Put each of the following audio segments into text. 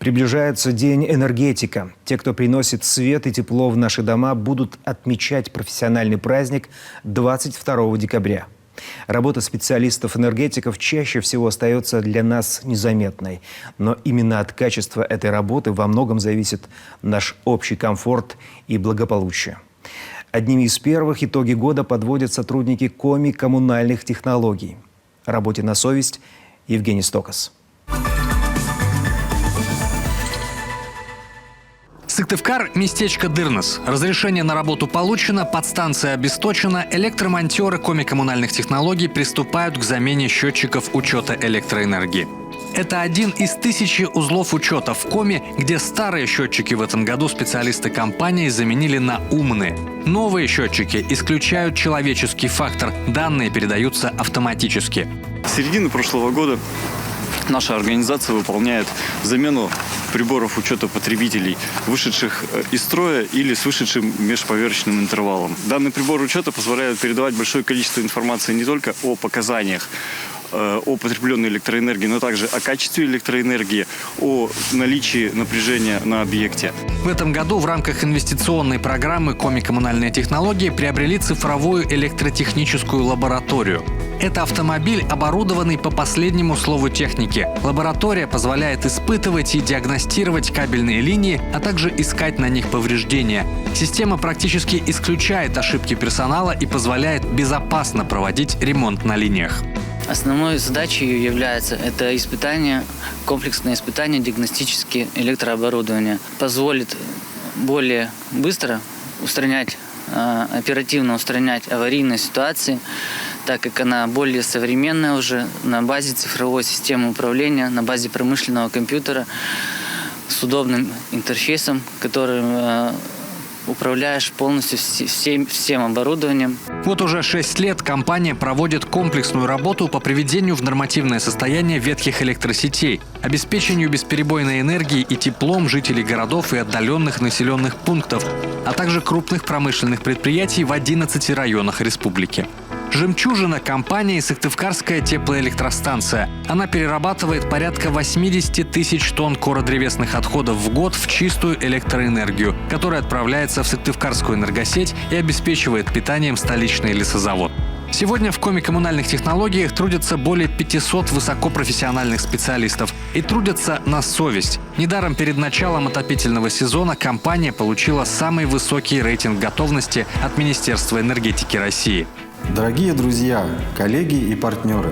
Приближается День энергетика. Те, кто приносит свет и тепло в наши дома, будут отмечать профессиональный праздник 22 декабря. Работа специалистов-энергетиков чаще всего остается для нас незаметной. Но именно от качества этой работы во многом зависит наш общий комфорт и благополучие. Одними из первых итоги года подводят сотрудники Коми коммунальных технологий. Работе на совесть Евгений Стокас. Сыктывкар – местечко Дырнос. Разрешение на работу получено, подстанция обесточена, электромонтеры Коми коммунальных технологий приступают к замене счетчиков учета электроэнергии. Это один из 1000 узлов учета в Коми, где старые счетчики в этом году специалисты компании заменили на умные. Новые счетчики исключают человеческий фактор, данные передаются автоматически. С середины прошлого года наша организация выполняет замену приборов учета потребителей, вышедших из строя или с вышедшим межповерочным интервалом. Данный прибор учета позволяет передавать большое количество информации не только о показаниях, о потребленной электроэнергии, но также о качестве электроэнергии, о наличии напряжения на объекте. В этом году в рамках инвестиционной программы Коми коммунальные технологии приобрели цифровую электротехническую лабораторию. Это автомобиль, оборудованный по последнему слову техники. Лаборатория позволяет испытывать и диагностировать кабельные линии, а также искать на них повреждения. Система практически исключает ошибки персонала и позволяет безопасно проводить ремонт на линиях. Основной задачей ее является комплексное испытание диагностически электрооборудования. Позволит более быстро оперативно устранять аварийные ситуации, так как она более современная уже на базе цифровой системы управления, на базе промышленного компьютера с удобным интерфейсом, которым управляешь полностью всем оборудованием. Вот уже 6 лет компания проводит комплексную работу по приведению в нормативное состояние ветхих электросетей, обеспечению бесперебойной энергии и теплом жителей городов и отдаленных населенных пунктов, а также крупных промышленных предприятий в 11 районах республики. Жемчужина компании – Сыктывкарская теплоэлектростанция. Она перерабатывает порядка 80 тысяч тонн кородревесных отходов в год в чистую электроэнергию, которая отправляется в Сыктывкарскую энергосеть и обеспечивает питанием столичный лесозавод. Сегодня в Коми коммунальных технологиях трудятся более 500 высокопрофессиональных специалистов и трудятся на совесть. Недаром перед началом отопительного сезона компания получила самый высокий рейтинг готовности от Министерства энергетики России. Дорогие друзья, коллеги и партнеры,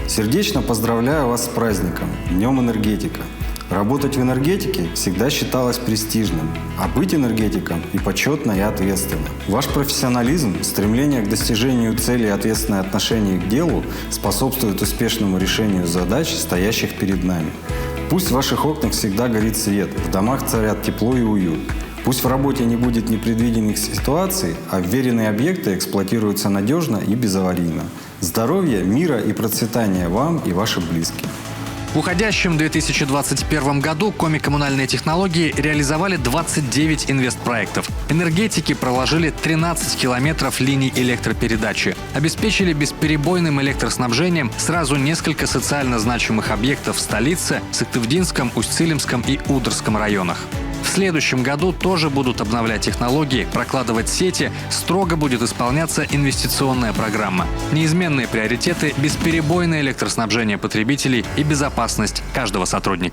сердечно поздравляю вас с праздником, Днем энергетика. Работать в энергетике всегда считалось престижным, а быть энергетиком и почетно, и ответственно. Ваш профессионализм, стремление к достижению целей и ответственное отношение к делу способствует успешному решению задач, стоящих перед нами. Пусть в ваших окнах всегда горит свет, в домах царят тепло и уют. Пусть в работе не будет непредвиденных ситуаций, а вверенные объекты эксплуатируются надежно и безаварийно. Здоровья, мира и процветания вам и вашим близким. В уходящем 2021 году Коми коммунальные технологии реализовали 29 инвестпроектов. Энергетики проложили 13 километров линий электропередачи, обеспечили бесперебойным электроснабжением сразу несколько социально значимых объектов в столице, Сыктывдинском, Усть-Цилимском и Ударском районах. В следующем году тоже будут обновлять технологии, прокладывать сети, строго будет исполняться инвестиционная программа. Неизменные приоритеты – бесперебойное электроснабжение потребителей и безопасность каждого сотрудника.